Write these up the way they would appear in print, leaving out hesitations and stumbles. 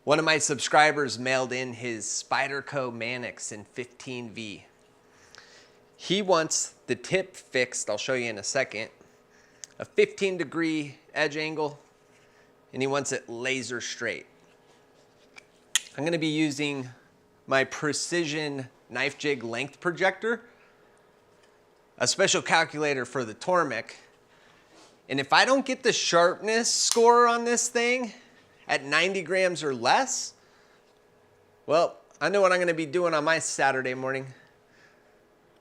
One of my subscribers mailed in his Spyderco Manix in 15V. He wants the tip fixed, I'll show you in a second, a 15-degree edge angle, and he wants it laser straight. I'm gonna be using my precision knife jig length projector, a special calculator for the Tormek, and if I don't get the sharpness score on this thing at 90 grams or less, well, I know what I'm gonna be doing on my Saturday morning.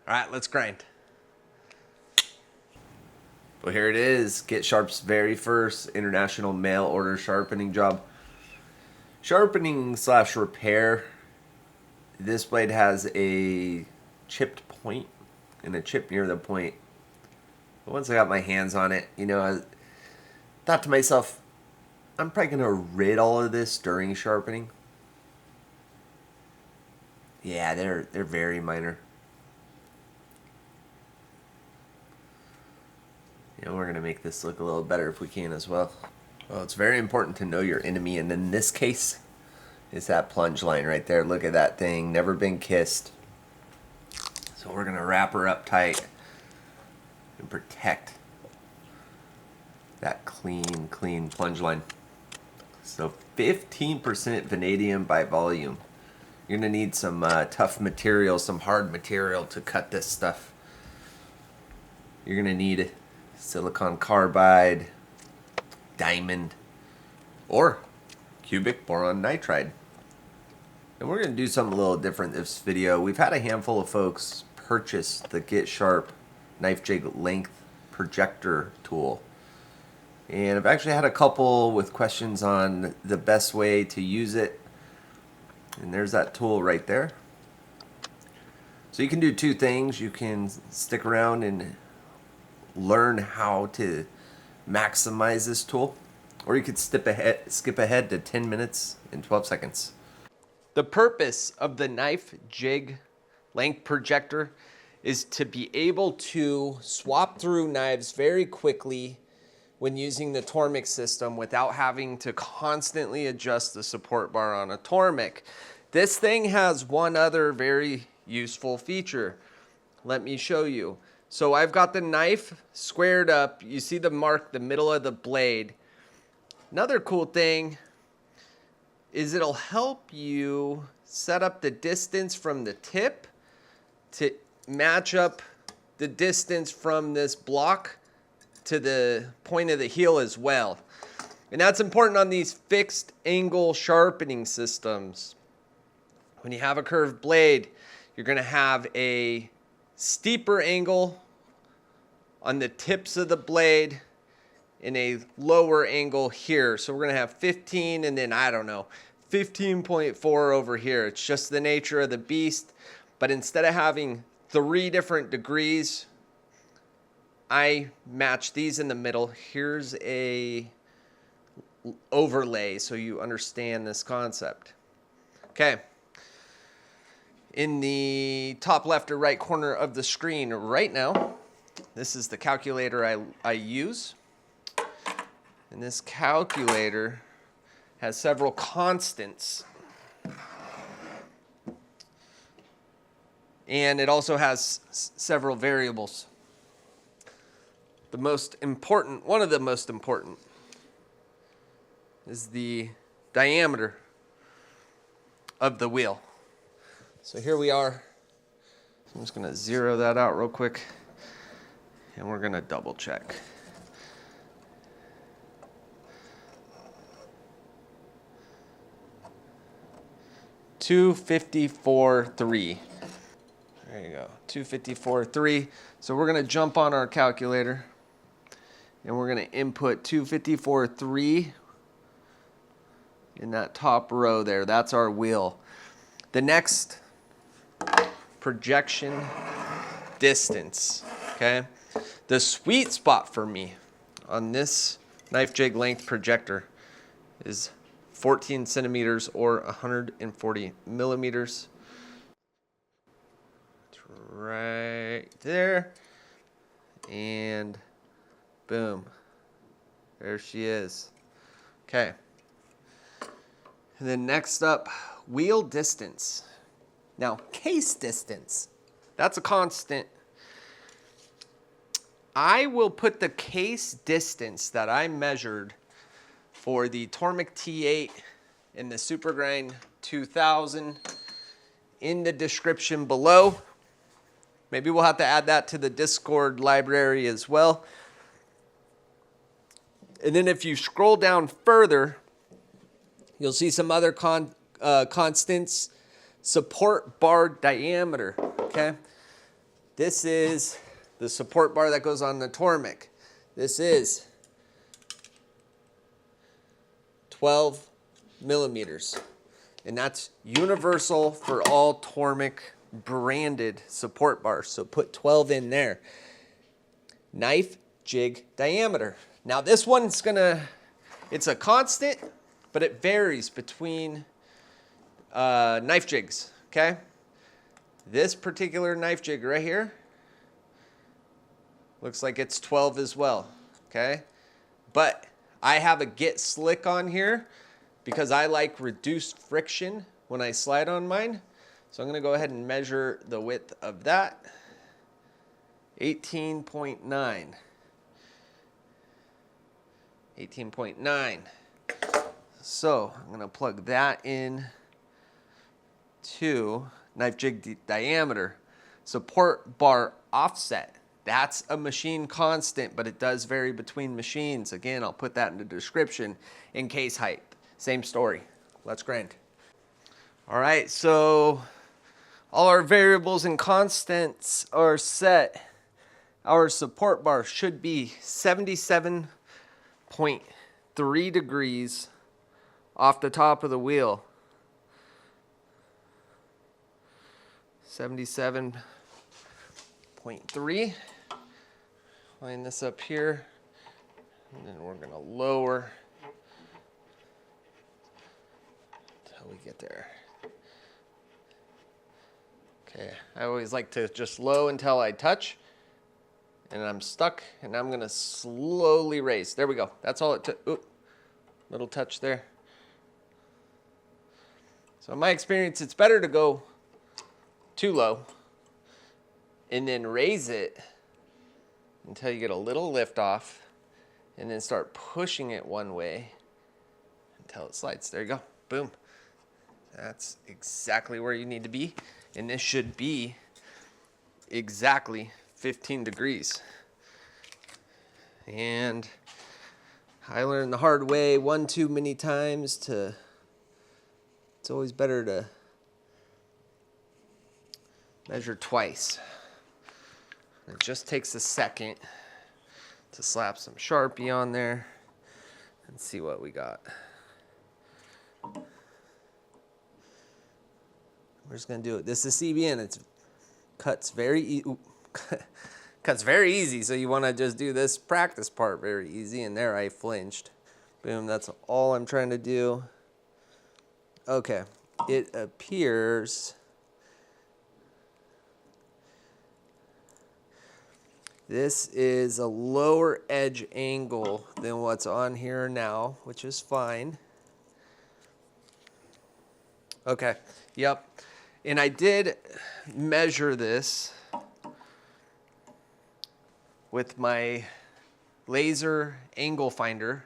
All right, let's grind. Well, here it is. Get Sharp's very first international mail order sharpening job. Sharpening / repair. This blade has a chipped point and a chip near the point. But once I got my hands on it, you know, I thought to myself, I'm probably going to rid all of this during sharpening. Yeah, they're very minor. You know, we're going to make this look a little better if we can as well. Well, it's very important to know your enemy, and in this case, it's that plunge line right there. Look at that thing, never been kissed. So we're going to wrap her up tight and protect that clean plunge line. So 15% vanadium by volume. You're going to need some tough material, some hard material to cut this stuff. You're going to need silicon carbide, diamond, or cubic boron nitride. And we're going to do something a little different this video. We've had a handful of folks purchase the Get Sharp knife jig length projector tool. And I've actually had a couple with questions on the best way to use it. And there's that tool right there. So you can do two things. You can stick around and learn how to maximize this tool, or you could skip ahead to 10 minutes and 12 seconds. The purpose of the knife jig length projector is to be able to swap through knives very quickly when using the Tormek system without having to constantly adjust the support bar on a Tormek. This thing has one other very useful feature. Let me show you. So I've got the knife squared up. You see the mark, the middle of the blade. Another cool thing is it'll help you set up the distance from the tip to match up the distance from this block to the point of the heel as well. And that's important on these fixed angle sharpening systems. When you have a curved blade, you're going to have a steeper angle on the tips of the blade and a lower angle here. So we're going to have 15 and then, I don't know, 15.4 over here. It's just the nature of the beast. But instead of having 3 different degrees, I match these in the middle. Here's a overlay so you understand this concept. Okay. In the top left or right corner of the screen right now, this is the calculator I use. And this calculator has several constants. And it also has several variables. The most important, one of the most important, is the diameter of the wheel. So here we are. I'm just going to zero that out real quick, and we're going to double check. $254.3. There you go, $254.3. So we're going to jump on our calculator, and we're going to input 254.3 in that top row there. That's our wheel. The next projection distance, okay? The sweet spot for me on this knife jig length projector is 14 centimeters or 140 millimeters. It's right there. And boom, there she is. Okay. And then next up, wheel distance. Now, case distance, that's a constant. I will put the case distance that I measured for the Tormek T8 and the Supergrind 2000 in the description below. Maybe we'll have to add that to the Discord library as well. And then if you scroll down further, you'll see some other constants. Support bar diameter, okay? This is the support bar that goes on the Tormek. This is 12 millimeters. And that's universal for all Tormek branded support bars. So put 12 in there. Knife jig diameter. Now this one's it's a constant, but it varies between knife jigs, okay? This particular knife jig right here looks like it's 12 as well, okay? But I have a Get Slick on here because I like reduced friction when I slide on mine. So I'm gonna go ahead and measure the width of that. 18.9. 18.9. So I'm gonna plug that in to knife jig diameter. Support bar offset. That's a machine constant, but it does vary between machines. Again, I'll put that in the description. In case height, same story. Let's grind. All right, so all our variables and constants are set. Our support bar should be 77.3 degrees off the top of the wheel. 77.3. Line this up here, and then we're gonna lower until we get there. Okay, I always like to just low until I touch, and I'm stuck, and I'm gonna slowly raise. There we go. That's all it took. Oop, little touch there. So in my experience, it's better to go too low and then raise it until you get a little lift off, and then start pushing it one way until it slides. There you go. Boom. That's exactly where you need to be. And this should be exactly 15 degrees. And I learned the hard way one too many times to, it's always better to measure twice. It just takes a second to slap some Sharpie on there and see what we got. We're just gonna do it. This is CBN. It cuts very cuts very easy. So you want to just do this practice part very easy. And there I flinched. Boom. That's all I'm trying to do. Okay. It appears this is a lower edge angle than what's on here now, which is fine. Okay, yep. And I did measure this with my laser angle finder.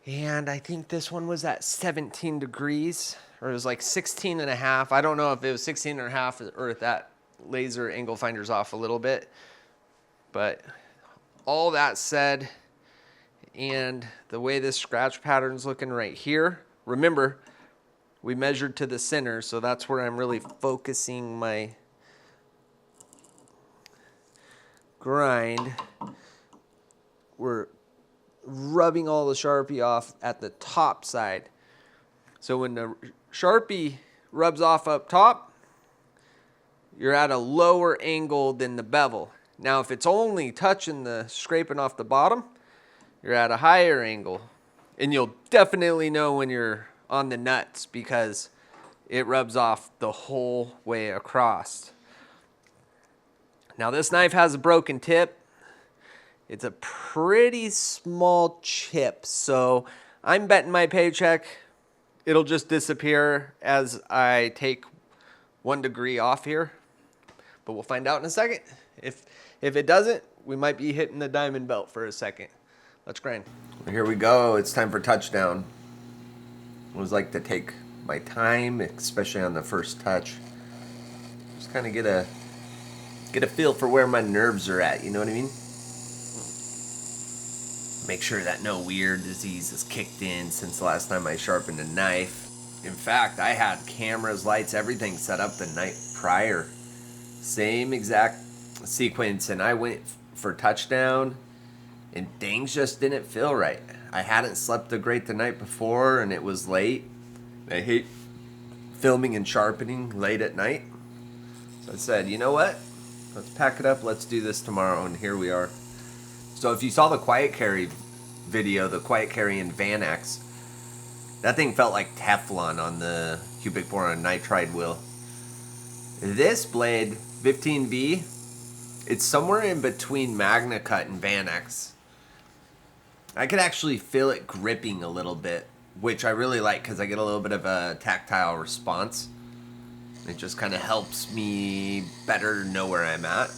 And I think this one was at 17 degrees, or it was like 16 and a half. I don't know if it was 16 and a half or if that laser angle finder's off a little bit. But all that said, and the way this scratch pattern's looking right here, remember, we measured to the center, so that's where I'm really focusing my grind. We're rubbing all the Sharpie off at the top side. So when the Sharpie rubs off up top, you're at a lower angle than the bevel. Now, if it's only touching scraping off the bottom, you're at a higher angle. And you'll definitely know when you're on the nuts because it rubs off the whole way across. Now, this knife has a broken tip. It's a pretty small chip, so I'm betting my paycheck it'll just disappear as I take 1 degree off here. But we'll find out in a second. If it doesn't, we might be hitting the diamond belt for a second. Let's grind. Here we go. It's time for touchdown. I always like to take my time, especially on the first touch. Just kind of get a feel for where my nerves are at, you know what I mean? Make sure that no weird disease has kicked in since the last time I sharpened a knife. In fact, I had cameras, lights, everything set up the night prior. Same exact sequence, and I went for touchdown, and things just didn't feel right. I hadn't slept great the night before, and it was late. I hate filming and sharpening late at night. So I said, you know what? Let's pack it up. Let's do this tomorrow, and here we are. So if you saw the quiet carry video, the quiet carry in Vanix, that thing felt like Teflon on the cubic boron nitride wheel. This blade, 15V, it's somewhere in between Magna Cut and Vanix. I could actually feel it gripping a little bit, which I really like because I get a little bit of a tactile response. It just kind of helps me better know where I'm at.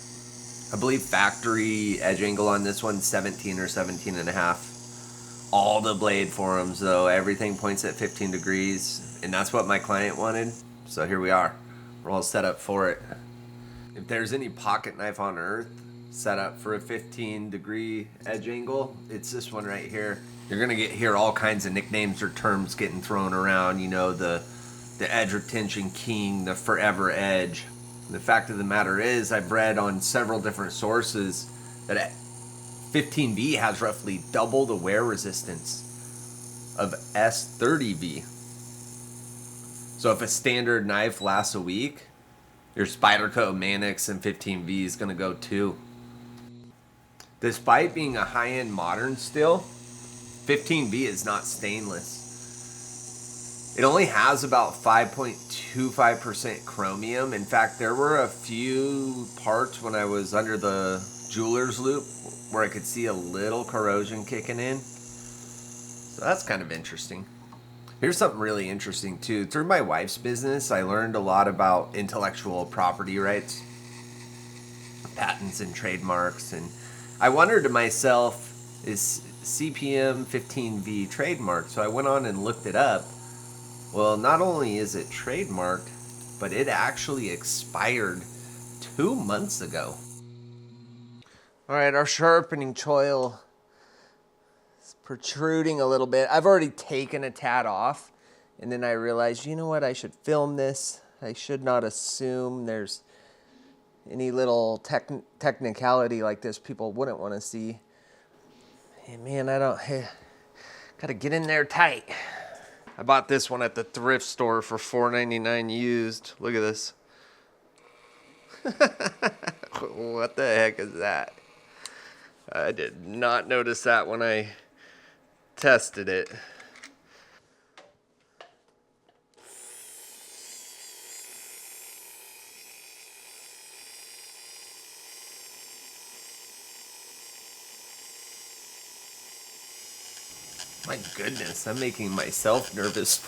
I believe factory edge angle on this one, 17 or 17 and a half. All the blade forums though, everything points at 15 degrees, and that's what my client wanted. So here we are. We're all set up for it. If there's any pocket knife on earth set up for a 15 degree edge angle, it's this one right here. You're gonna hear all kinds of nicknames or terms getting thrown around, you know, the edge retention king, the forever edge. The fact of the matter is, I've read on several different sources that 15V has roughly double the wear resistance of S30V. So if a standard knife lasts a week, your Spyderco Manix and 15V is going to go too. Despite being a high-end modern still, 15V is not stainless. It only has about 5.25% chromium. In fact, there were a few parts when I was under the jeweler's loop where I could see a little corrosion kicking in. So that's kind of interesting. Here's something really interesting too. Through my wife's business, I learned a lot about intellectual property rights, patents and trademarks, and I wondered to myself, is CPM 15V trademarked? So I went on and looked it up. Well, not only is it trademarked, but it actually expired 2 months ago. All right, our sharpening choil is protruding a little bit. I've already taken a tad off, and then I realized, you know what, I should film this. I should not assume there's any little technicality like this people wouldn't want to see. Hey, man, gotta get in there tight. I bought this one at the thrift store for $4.99 used. Look at this. What the heck is that? I did not notice that when I tested it. My goodness, I'm making myself nervous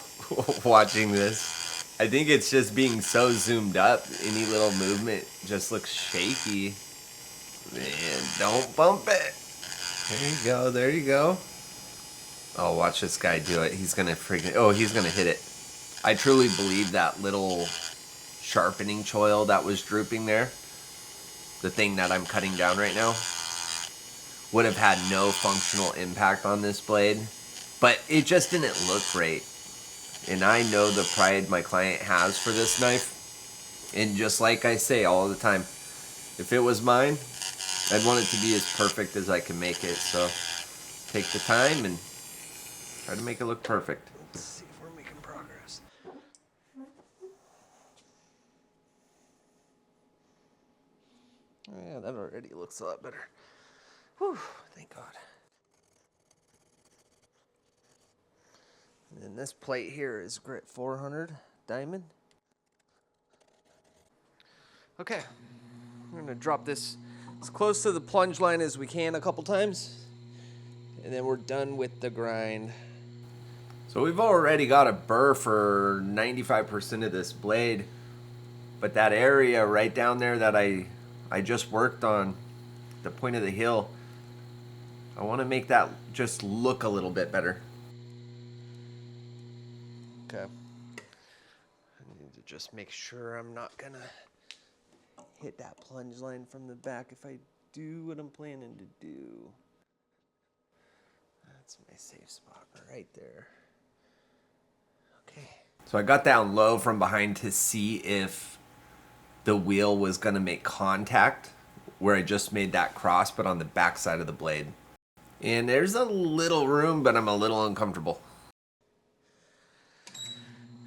watching this. I think it's just being so zoomed up. Any little movement just looks shaky. Man, don't bump it. There you go, there you go. Oh, watch this guy do it. He's gonna he's gonna hit it. I truly believe that little sharpening choil that was drooping there, the thing that I'm cutting down right now, would have had no functional impact on this blade. But it just didn't look great. And I know the pride my client has for this knife. And just like I say all the time, if it was mine, I'd want it to be as perfect as I can make it. So take the time and try to make it look perfect. Let's see if we're making progress. Yeah, that already looks a lot better. Whew, thank God. And then this plate here is grit 400 diamond. Okay, we're gonna drop this as close to the plunge line as we can a couple times, and then we're done with the grind. So we've already got a burr for 95% of this blade, but that area right down there that I just worked on, the point of the heel, I want to make that just look a little bit better. Okay. I need to just make sure I'm not gonna hit that plunge line from the back if I do what I'm planning to do. That's my safe spot right there. Okay. So I got down low from behind to see if the wheel was gonna make contact where I just made that cross, but on the back side of the blade. And there's a little room, but I'm a little uncomfortable.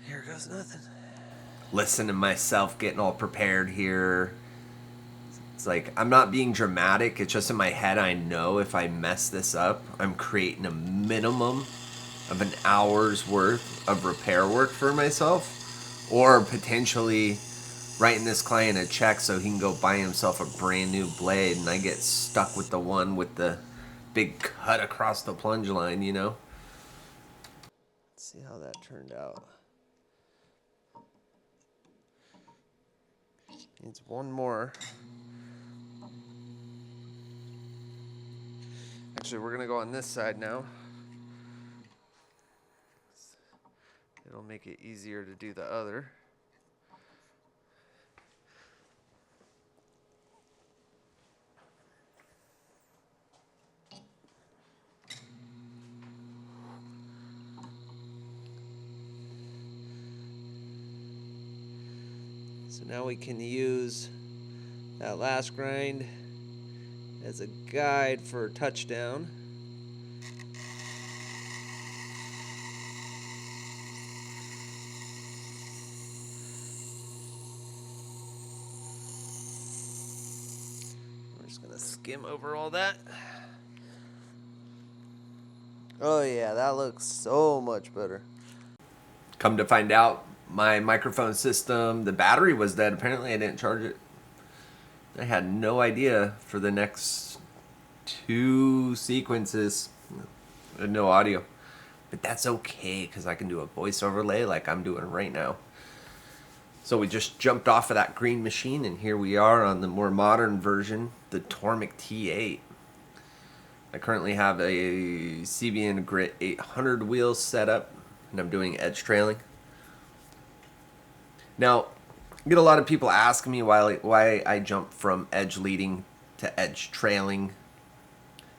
Here goes nothing. Listen to myself getting all prepared here. It's like, I'm not being dramatic. It's just in my head, I know if I mess this up, I'm creating a minimum of an hour's worth of repair work for myself, or potentially writing this client a check so he can go buy himself a brand new blade, and I get stuck with the one with the big cut across the plunge line, you know? Let's see how that turned out. Needs one more. Actually, we're gonna go on this side now. It'll make it easier to do the other. So now we can use that last grind as a guide for touchdown. We're just gonna skim over all that. Oh yeah, that looks so much better. Come to find out, my microphone system, the battery was dead. Apparently I didn't charge it. I had no idea for the next 2 sequences. No audio. But that's okay, because I can do a voice overlay like I'm doing right now. So we just jumped off of that green machine, and here we are on the more modern version, the Tormek T8. I currently have a CBN Grit 800 wheels set up, and I'm doing edge trailing. Now, I get a lot of people asking me why I jump from edge leading to edge trailing.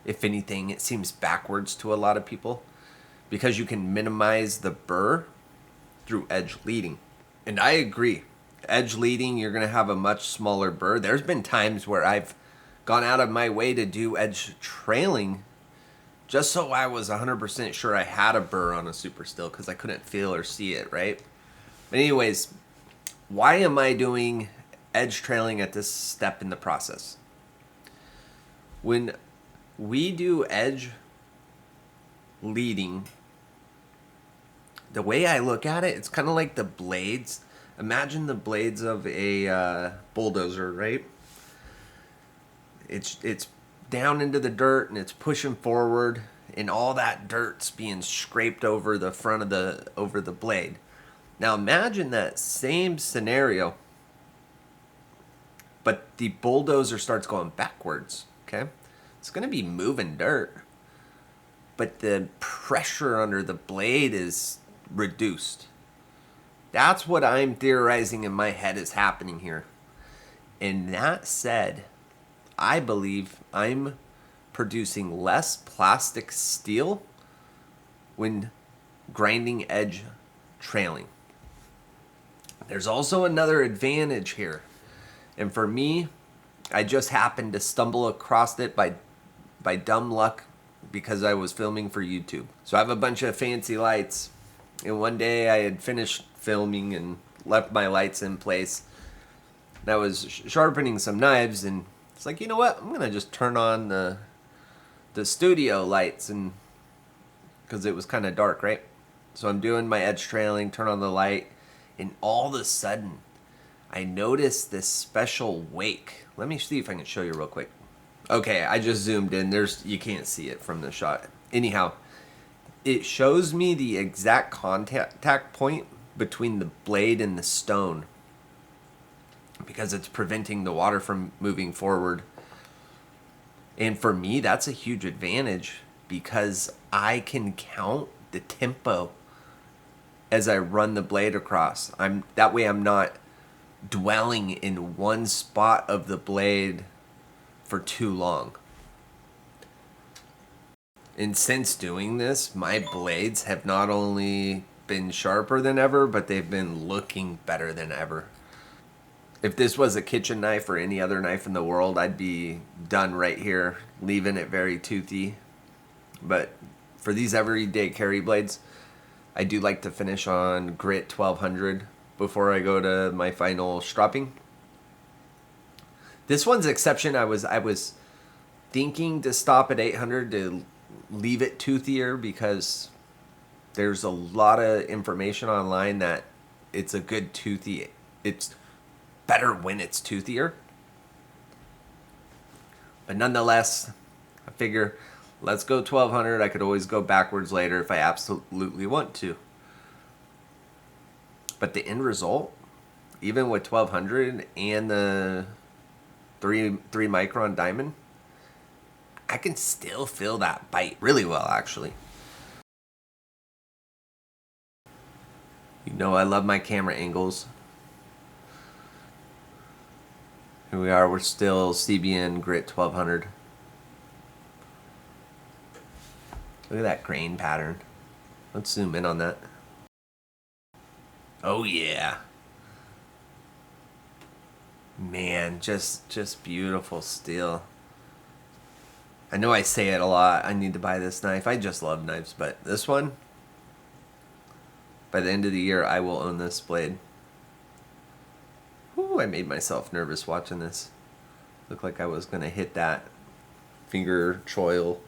If anything, it seems backwards to a lot of people, because you can minimize the burr through edge leading. And I agree. Edge leading, you're going to have a much smaller burr. There's been times where I've gone out of my way to do edge trailing just so I was 100% sure I had a burr on a super still, because I couldn't feel or see it, right? But anyways, why am I doing edge trailing at this step in the process? When we do edge leading, the way I look at it, it's kind of like the blades. Imagine the blades of a bulldozer, right? It's down into the dirt and it's pushing forward, and all that dirt's being scraped over the front of the blade. Now imagine that same scenario, but the bulldozer starts going backwards, okay? It's going to be moving dirt, but the pressure under the blade is reduced. That's what I'm theorizing in my head is happening here. And that said, I believe I'm producing less plastic steel when grinding edge trailing. There's also another advantage here. And for me, I just happened to stumble across it by dumb luck because I was filming for YouTube. So I have a bunch of fancy lights. And one day I had finished filming and left my lights in place. And I was sharpening some knives, and it's like, you know what? I'm going to just turn on the studio lights, and because it was kind of dark, right? So I'm doing my edge trailing, turn on the light, and all of a sudden I noticed this special wake. Let me see if I can show you real quick. Okay, I just zoomed in. You can't see it from the shot. Anyhow, it shows me the exact contact point between the blade and the stone, because it's preventing the water from moving forward. And for me, that's a huge advantage because I can count the tempo as I run the blade across. That way I'm not dwelling in one spot of the blade for too long. And since doing this, my blades have not only been sharper than ever, but they've been looking better than ever. If this was a kitchen knife or any other knife in the world, I'd be done right here, leaving it very toothy. But for these everyday carry blades, I do like to finish on grit 1200 before I go to my final stropping. This one's exception. I was thinking to stop at 800 to leave it toothier, because there's a lot of information online that it's a good toothy. It's better when it's toothier. But nonetheless, I figure let's go 1200. I could always go backwards later if I absolutely want to. But the end result, even with 1200 and the 3 micron diamond, I can still feel that bite really well, actually. You know I love my camera angles. Here we are, we're still CBN grit 1200. Look at that grain pattern. Let's zoom in on that. Oh yeah. Man, just beautiful steel. I know I say it a lot, I need to buy this knife. I just love knives, but this one, by the end of the year, I will own this blade. Ooh, I made myself nervous watching this. Looked like I was gonna hit that finger choil.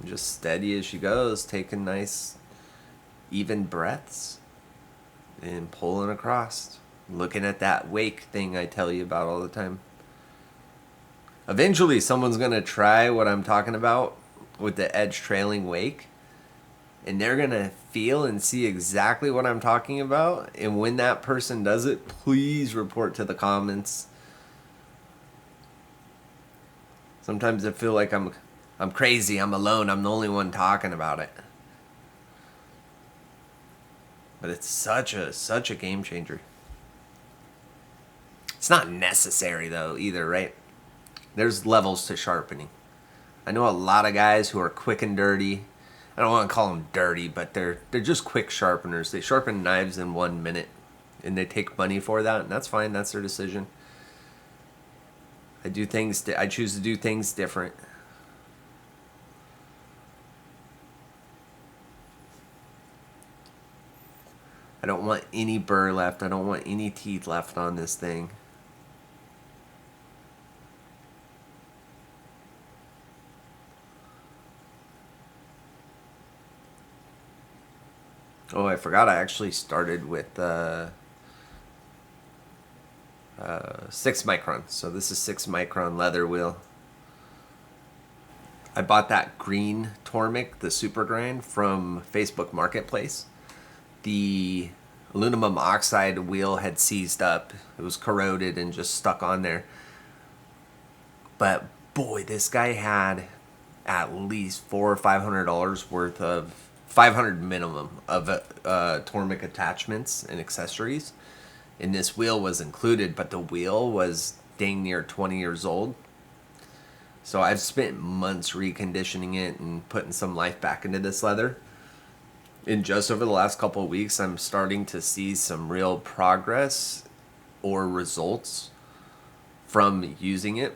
Just steady as she goes, taking nice even breaths and pulling across. Looking at that wake thing I tell you about all the time. Eventually someone's gonna try what I'm talking about with the edge trailing wake, and they're gonna feel and see exactly what I'm talking about. And when that person does it, please report to the comments. Sometimes I feel like I'm crazy, I'm alone, I'm the only one talking about it. But it's such a game changer. It's not necessary though either, right? There's levels to sharpening. I know a lot of guys who are quick and dirty. I don't want to call them dirty, but they're just quick sharpeners. They sharpen knives in 1 minute, and they take money for that, and that's fine. That's their decision. I choose to do things different. I don't want any burr left. I don't want any teeth left on this thing. Oh, I forgot I actually started with 6 micron. So this is 6 micron leather wheel. I bought that green Tormek, the super grind, from Facebook Marketplace. The aluminum oxide wheel had seized up. It was corroded and just stuck on there. But boy, this guy had at least $400 or $500 worth of, 500 minimum of Tormek attachments and accessories. And this wheel was included, but the wheel was dang near 20 years old. So I've spent months reconditioning it and putting some life back into this leather. And just over the last couple of weeks, I'm starting to see some real progress or results from using it.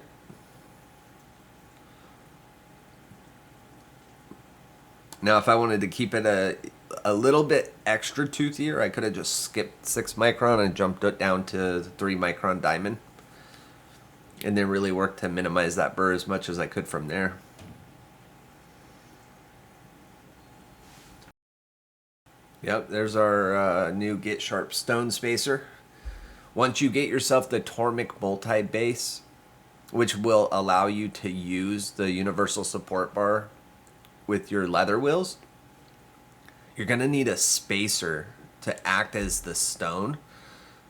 Now, if I wanted to keep it a little bit extra toothier, I could have just skipped 6 micron and jumped it down to 3 micron diamond. And then really worked to minimize that burr as much as I could from there. Yep, there's our new Get Sharp stone spacer. Once you get yourself the Tormek multi-base, which will allow you to use the universal support bar with your leather wheels, you're going to need a spacer to act as the stone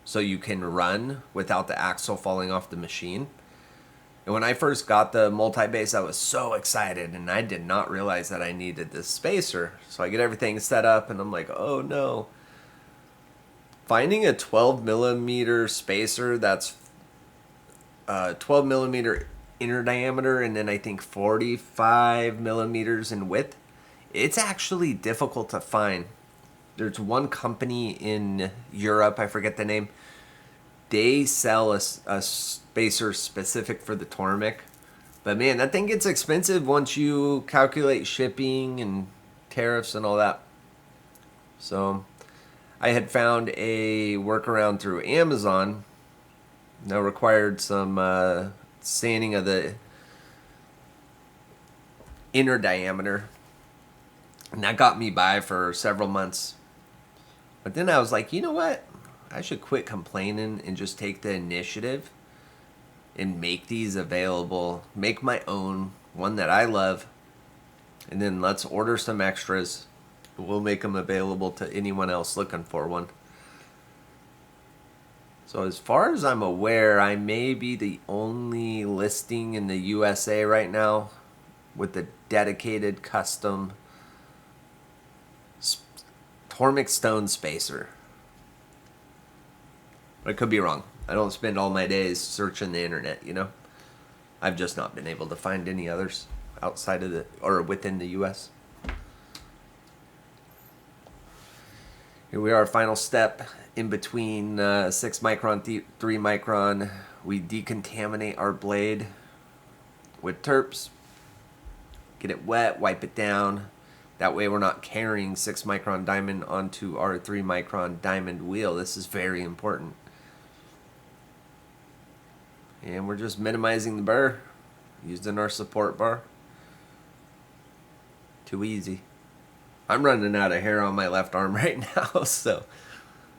so you can run without the axle falling off the machine. And when I first got the multi-base, I was so excited, and I did not realize that I needed this spacer. So I get everything set up, and I'm like, oh no. Finding a 12 millimeter spacer that's 12 millimeter inner diameter and then I think 45 millimeters in width, it's actually difficult to find. There's one company in Europe, I forget the name. They sell a spacer specific for the Tormek. But man, that thing gets expensive once you calculate shipping and tariffs and all that. So I had found a workaround through Amazon that required some sanding of the inner diameter. And that got me by for several months. But then I was like, you know what? I should quit complaining and just take the initiative and make these available. Make my own, one that I love. And then let's order some extras. We'll make them available to anyone else looking for one. So as far as I'm aware, I may be the only listing in the USA right now with a dedicated custom Tormek stone spacer. But I could be wrong. I don't spend all my days searching the internet, you know. I've just not been able to find any others outside of the, or within the US. Here we are, final step in between 6 micron, 3 micron. We decontaminate our blade with terps. Get it wet, wipe it down. That way we're not carrying 6 micron diamond onto our 3 micron diamond wheel. This is very important. And we're just minimizing the burr using our support bar. Too easy. I'm running out of hair on my left arm right now, so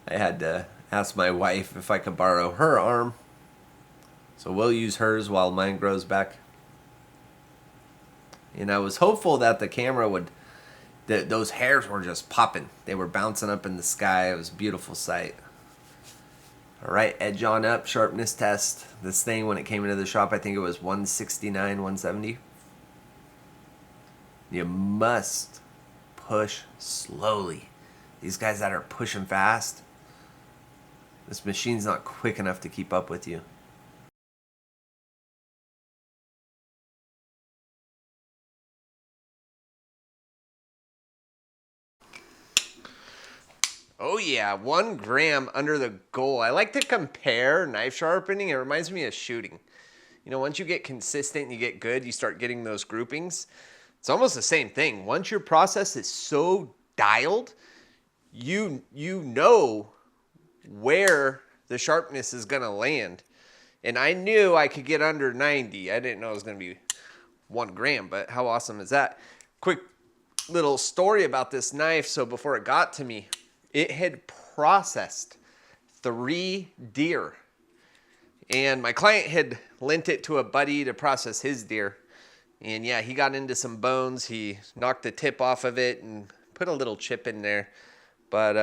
I had to ask my wife if I could borrow her arm. So we'll use hers while mine grows back. And I was hopeful that the camera would, those hairs were just popping. They were bouncing up in the sky. It was a beautiful sight. All right, edge on up, sharpness test. This thing, when it came into the shop, I think it was 169, 170. You must push slowly. These guys that are pushing fast, this machine's not quick enough to keep up with you. Oh yeah, 1 gram under the goal. I like to compare knife sharpening. It reminds me of shooting. You know, once you get consistent and you get good, you start getting those groupings. It's almost the same thing. Once your process is so dialed, you know where the sharpness is gonna land. And I knew I could get under 90. I didn't know it was gonna be 1 gram, but how awesome is that? Quick little story about this knife. So before it got to me, it had processed 3 deer. And my client had lent it to a buddy to process his deer. And yeah, he got into some bones. He knocked the tip off of it and put a little chip in there. But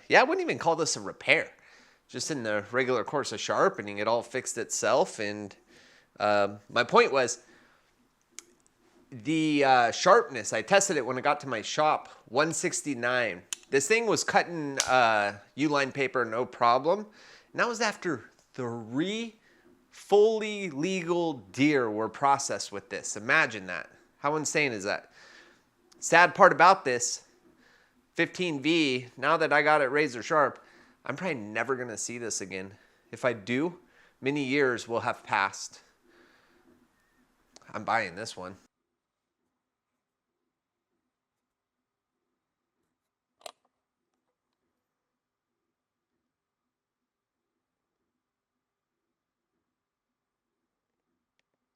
yeah, I wouldn't even call this a repair. Just in the regular course of sharpening, it all fixed itself. And my point was, the sharpness, I tested it when I got to my shop, 169. This thing was cutting U-line paper, no problem. And that was after 3 fully legal deer were processed with this. Imagine that. How insane is that? Sad part about this, 15V, now that I got it razor sharp, I'm probably never gonna see this again. If I do, many years will have passed. I'm buying this one.